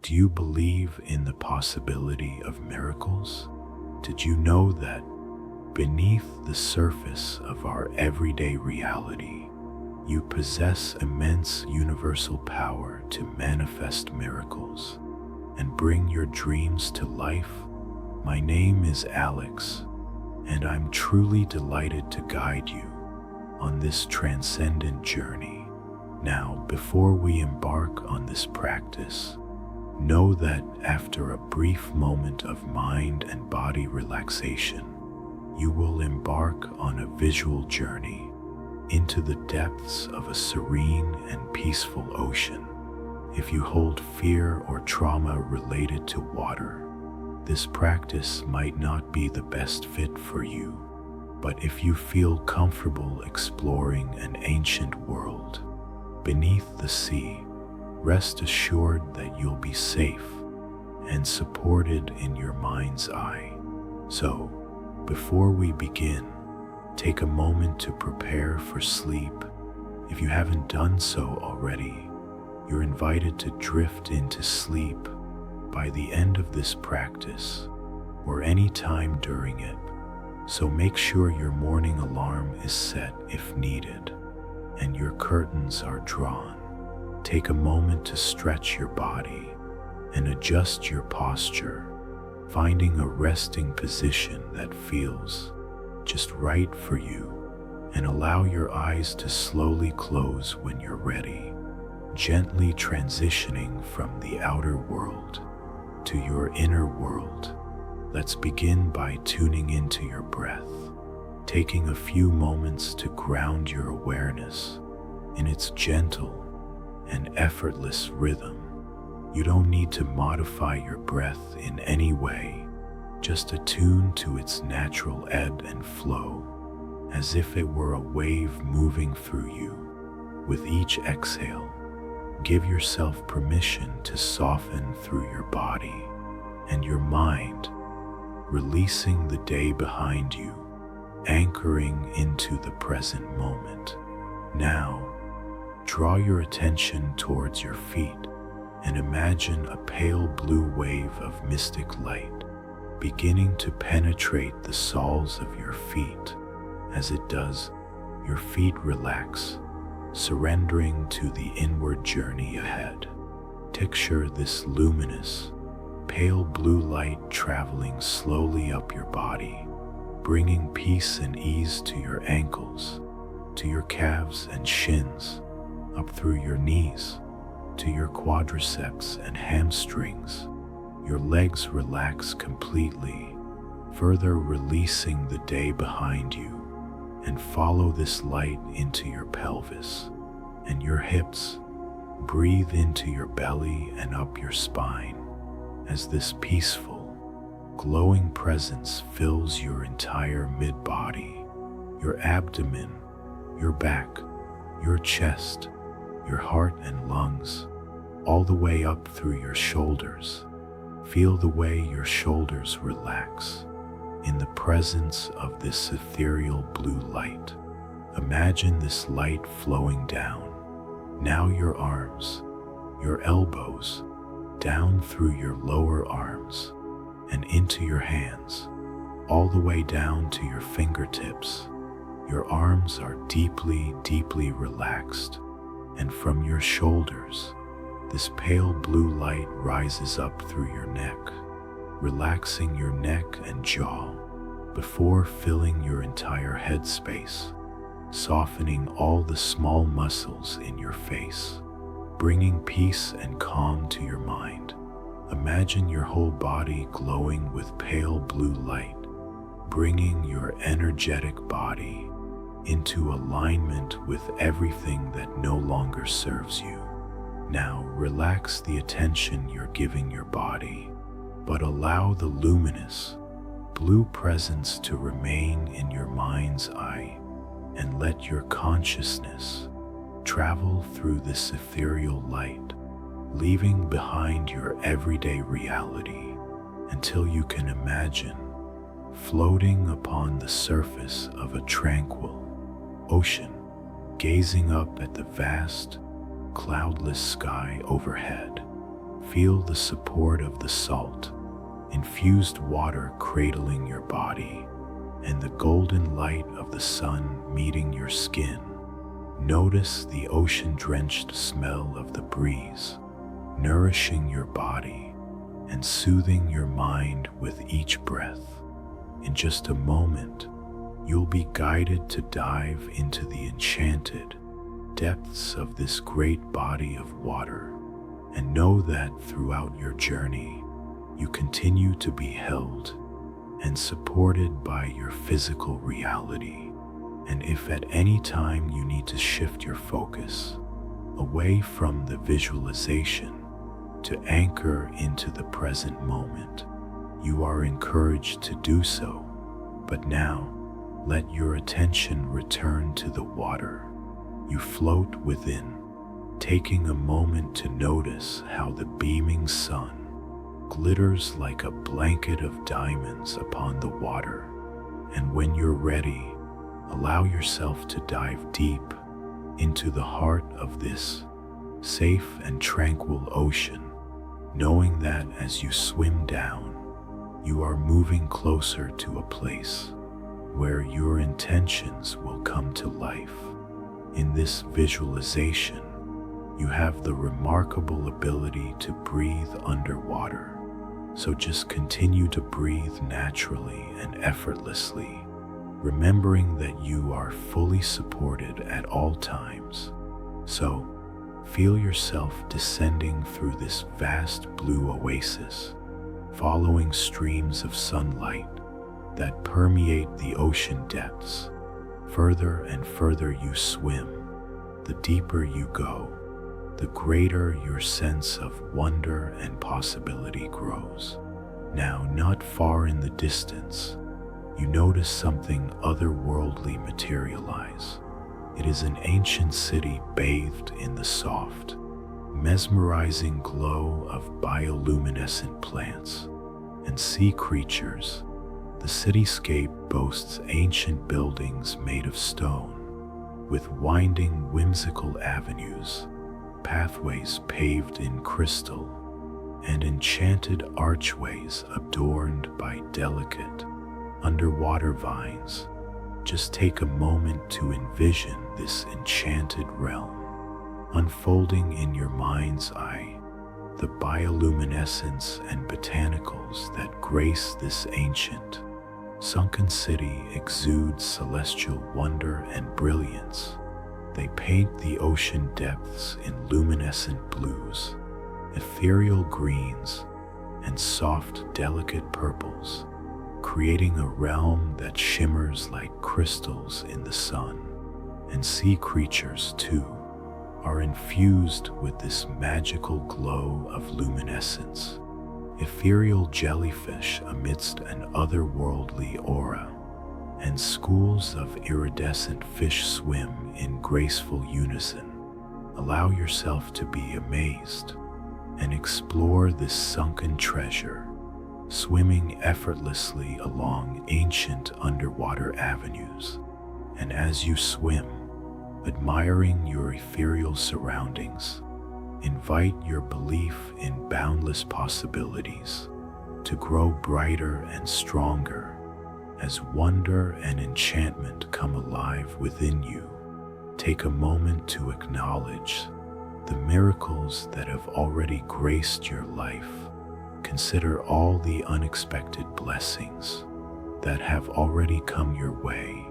Do you believe in the possibility of miracles? Did you know that beneath the surface of our everyday reality, you possess immense universal power to manifest miracles and bring your dreams to life? My name is Alex, and I'm truly delighted to guide you on this transcendent journey. Now, before we embark on this practice, know that after a brief moment of mind and body relaxation, you will embark on a visual journey into the depths of a serene and peaceful ocean. If you hold fear or trauma related to water, this practice might not be the best fit for you. But if you feel comfortable exploring an ancient world beneath the sea, rest assured that you'll be safe and supported in your mind's eye. So, before we begin, take a moment to prepare for sleep. If you haven't done so already, you're invited to drift into sleep by the end of this practice or any time during it. So make sure your morning alarm is set if needed and your curtains are drawn. Take a moment to stretch your body and adjust your posture, finding a resting position that feels just right for you, and allow your eyes to slowly close when you're ready, gently transitioning from the outer world to your inner world. Let's begin by tuning into your breath, taking a few moments to ground your awareness in its gentle and effortless rhythm. You don't need to modify your breath in any way, just attune to its natural ebb and flow, as if it were a wave moving through you. With each exhale, give yourself permission to soften through your body and your mind, releasing the day behind you, anchoring into the present moment. Now, draw your attention towards your feet and imagine a pale blue wave of mystic light beginning to penetrate the soles of your feet. As it does, your feet relax, surrendering to the inward journey ahead. Picture this luminous, pale blue light traveling slowly up your body, bringing peace and ease to your ankles, to your calves and shins, up through your knees, to your quadriceps and hamstrings. Your legs relax completely, further releasing the day behind you, and follow this light into your pelvis and your hips. Breathe into your belly and up your spine as this peaceful, glowing presence fills your entire mid-body, your abdomen, your back, your chest, your heart and lungs, all the way up through your shoulders. Feel the way your shoulders relax in the presence of this ethereal blue light. Imagine this light flowing down. Now your arms, your elbows, down through your lower arms and into your hands, all the way down to your fingertips. Your arms are deeply, deeply relaxed, and from your shoulders, this pale blue light rises up through your neck, relaxing your neck and jaw before filling your entire head space, softening all the small muscles in your face, bringing peace and calm to your mind. Imagine your whole body glowing with pale blue light, bringing your energetic body into alignment with everything that no longer serves you. Now relax the attention you're giving your body, but allow the luminous, blue presence to remain in your mind's eye, and let your consciousness travel through this ethereal light, leaving behind your everyday reality until you can imagine floating upon the surface of a tranquil ocean, gazing up at the vast, cloudless sky overhead. Feel the support of the salt, infused water cradling your body, and the golden light of the sun meeting your skin. Notice the ocean-drenched smell of the breeze, nourishing your body and soothing your mind with each breath. In just a moment, you'll be guided to dive into the enchanted depths of this great body of water, and know that throughout your journey, you continue to be held and supported by your physical reality. And if at any time you need to shift your focus away from the visualization to anchor into the present moment, you are encouraged to do so. But now, let your attention return to the water. You float within, taking a moment to notice how the beaming sun glitters like a blanket of diamonds upon the water. And when you're ready, allow yourself to dive deep into the heart of this safe and tranquil ocean, knowing that as you swim down, you are moving closer to a place where your intentions will come to life. In this visualization, you have the remarkable ability to breathe underwater. So just continue to breathe naturally and effortlessly, remembering that you are fully supported at all times. So, feel yourself descending through this vast blue oasis, following streams of sunlight that permeate the ocean depths. Further and further you swim, the deeper you go, the greater your sense of wonder and possibility grows. Now, not far in the distance, you notice something otherworldly materialize. It is an ancient city bathed in the soft, mesmerizing glow of bioluminescent plants and sea creatures. The cityscape boasts ancient buildings made of stone, with winding, whimsical avenues, pathways paved in crystal, and enchanted archways adorned by delicate underwater vines. Just take a moment to envision this enchanted realm unfolding in your mind's eye. The bioluminescence and botanicals that grace this ancient, sunken city exude celestial wonder and brilliance. They paint the ocean depths in luminescent blues, ethereal greens, and soft, delicate purples, creating a realm that shimmers like crystals in the sun. And sea creatures, too, are infused with this magical glow of luminescence. Ethereal jellyfish amidst an otherworldly aura, and schools of iridescent fish swim in graceful unison. Allow yourself to be amazed and explore this sunken treasure, swimming effortlessly along ancient underwater avenues. And as you swim, admiring your ethereal surroundings, invite your belief in boundless possibilities to grow brighter and stronger as wonder and enchantment come alive within you. Take a moment to acknowledge the miracles that have already graced your life. Consider all the unexpected blessings that have already come your way,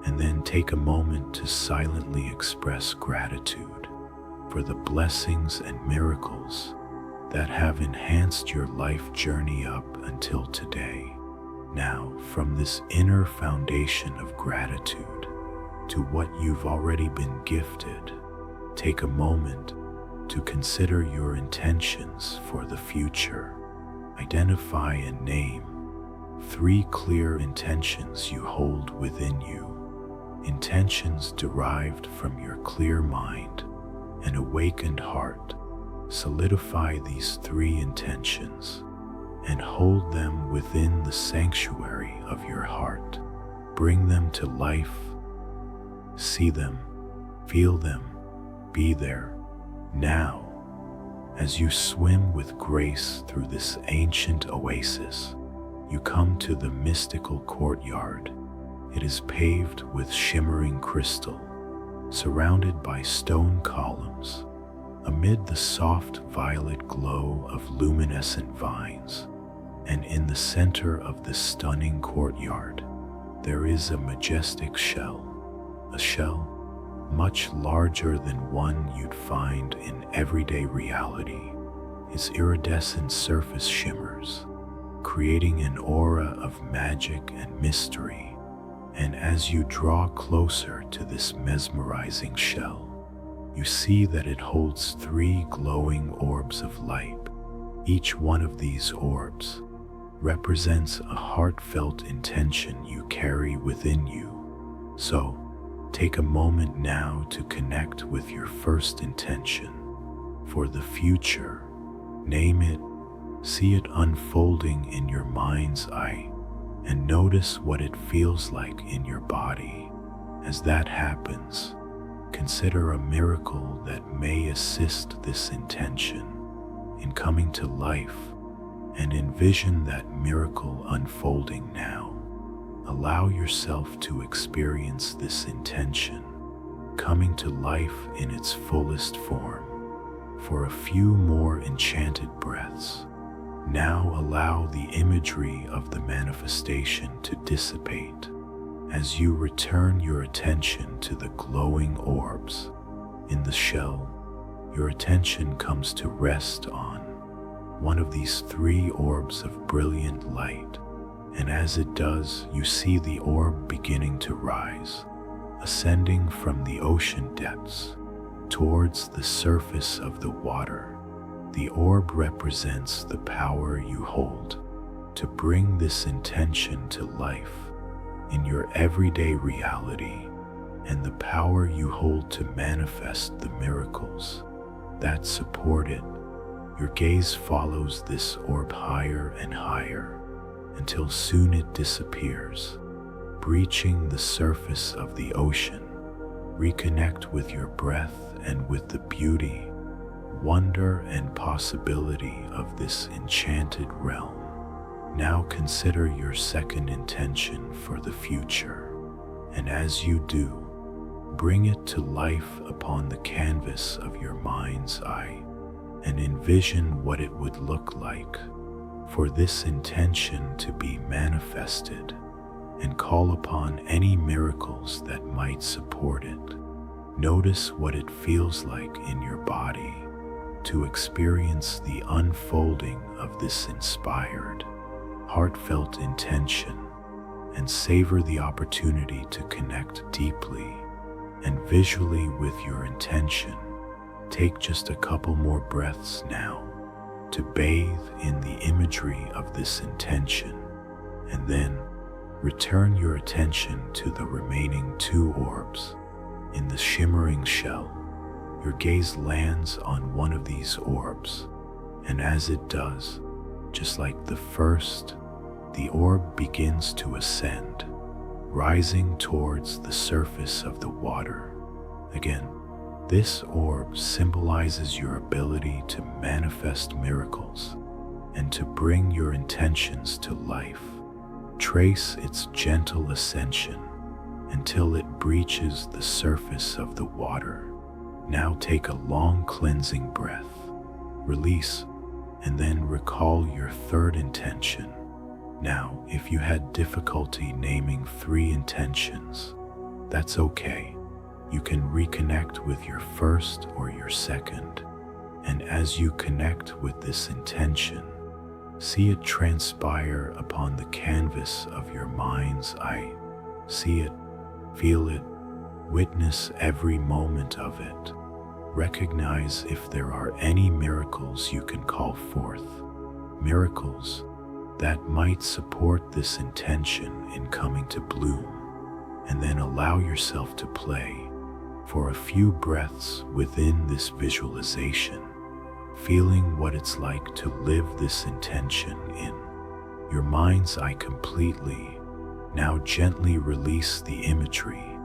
and then take a moment to silently express gratitude for the blessings and miracles that have enhanced your life journey up until today. Now, from this inner foundation of gratitude to what you've already been gifted, take a moment to consider your intentions for the future. Identify and name 3 clear intentions you hold within you. Intentions derived from your clear mind and awakened heart. Solidify these 3 intentions and hold them within the sanctuary of your heart. Bring them to life. See them, feel them, be there, now. As you swim with grace through this ancient oasis, you come to the mystical courtyard. It is paved with shimmering crystal, surrounded by stone columns, amid the soft violet glow of luminescent vines. And in the center of this stunning courtyard, there is a majestic shell, a shell much larger than one you'd find in everyday reality. Its iridescent surface shimmers, creating an aura of magic and mystery. And as you draw closer to this mesmerizing shell, you see that it holds 3 glowing orbs of light. Each one of these orbs represents a heartfelt intention you carry within you. So, take a moment now to connect with your first intention for the future. Name it, see it unfolding in your mind's eye, and notice what it feels like in your body. As that happens, consider a miracle that may assist this intention in coming to life, and envision that miracle unfolding now. Allow yourself to experience this intention coming to life in its fullest form. For a few more enchanted breaths, now allow the imagery of the manifestation to dissipate as you return your attention to the glowing orbs in the shell. Your attention comes to rest on one of these 3 orbs of brilliant light, and as it does, you see the orb beginning to rise, ascending from the ocean depths towards the surface of the water. The orb represents the power you hold to bring this intention to life in your everyday reality, and the power you hold to manifest the miracles that support it. Your gaze follows this orb higher and higher until soon it disappears, breaching the surface of the ocean. Reconnect with your breath and with the beauty, wonder, and possibility of this enchanted realm. Now consider your second intention for the future, and as you do, bring it to life upon the canvas of your mind's eye, and envision what it would look like for this intention to be manifested, and call upon any miracles that might support it. Notice what it feels like in your body to experience the unfolding of this inspired, heartfelt intention, and savor the opportunity to connect deeply and visually with your intention. Take just a couple more breaths now to bathe in the imagery of this intention, and then return your attention to the remaining 2 orbs in the shimmering shell. Your gaze lands on one of these orbs, and as it does, just like the first, the orb begins to ascend, rising towards the surface of the water. Again, this orb symbolizes your ability to manifest miracles and to bring your intentions to life. Trace its gentle ascension until it breaches the surface of the water. Now take a long cleansing breath, release, and then recall your third intention. Now, if you had difficulty naming 3 intentions, that's okay. You can reconnect with your first or your second, and as you connect with this intention, see it transpire upon the canvas of your mind's eye. See it, feel it, witness every moment of it. Recognize if there are any miracles you can call forth, miracles that might support this intention in coming to bloom, and then allow yourself to play for a few breaths within this visualization, feeling what it's like to live this intention in your mind's eye completely. Now gently release the imagery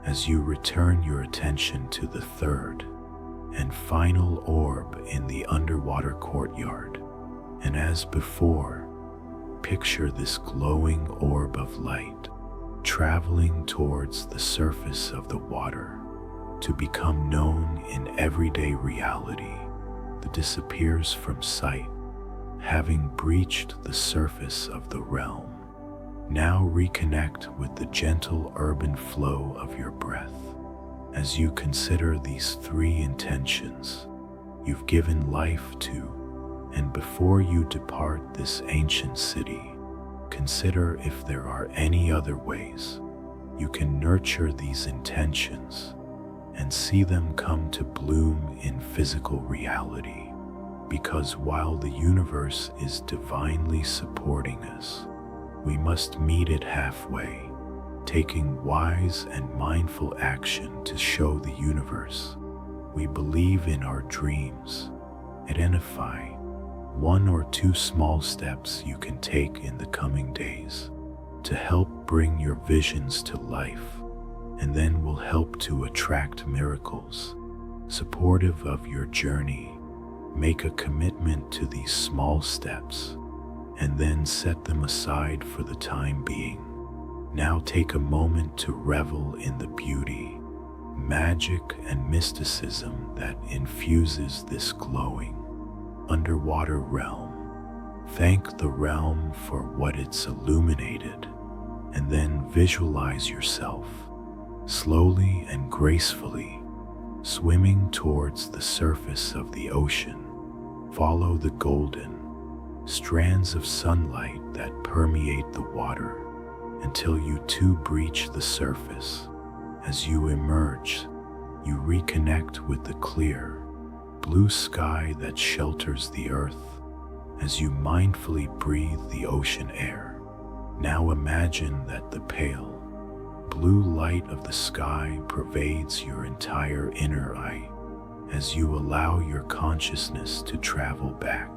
as you return your attention to the third and final orb in the underwater courtyard. And as before, picture this glowing orb of light traveling towards the surface of the water to become known in everyday reality that disappears from sight, having breached the surface of the realm. Now reconnect with the gentle urban flow of your breath as you consider these three intentions you've given life to, and before you depart this ancient city, consider if there are any other ways you can nurture these intentions and see them come to bloom in physical reality. Because while the universe is divinely supporting us, we must meet it halfway, taking wise and mindful action to show the universe we believe in our dreams. Identify 1 or 2 small steps you can take in the coming days to help bring your visions to life, and then will help to attract miracles. Supportive of your journey, make a commitment to these small steps and then set them aside for the time being. Now take a moment to revel in the beauty, magic, and mysticism that infuses this glowing underwater realm. Thank the realm for what it's illuminated, and then visualize yourself slowly and gracefully swimming towards the surface of the ocean. Follow the golden strands of sunlight that permeate the water until you too breach the surface. As you emerge, you reconnect with the clear, blue sky that shelters the earth as you mindfully breathe the ocean air. Now imagine that the pale, blue light of the sky pervades your entire inner eye as you allow your consciousness to travel back.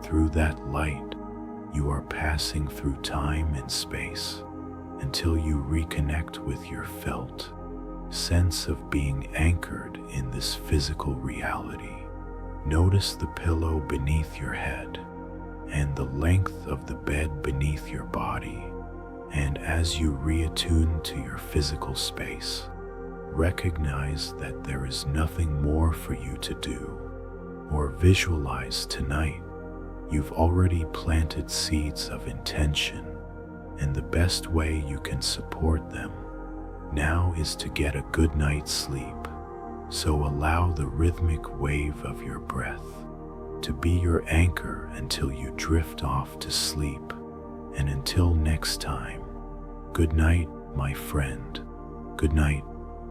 Through that light, you are passing through time and space until you reconnect with your felt sense of being anchored in this physical reality. Notice the pillow beneath your head and the length of the bed beneath your body. And as you reattune to your physical space, recognize that there is nothing more for you to do or visualize tonight. You've already planted seeds of intention, and the best way you can support them now is to get a good night's sleep. So allow the rhythmic wave of your breath to be your anchor until you drift off to sleep. And until next time, good night, my friend. Good night.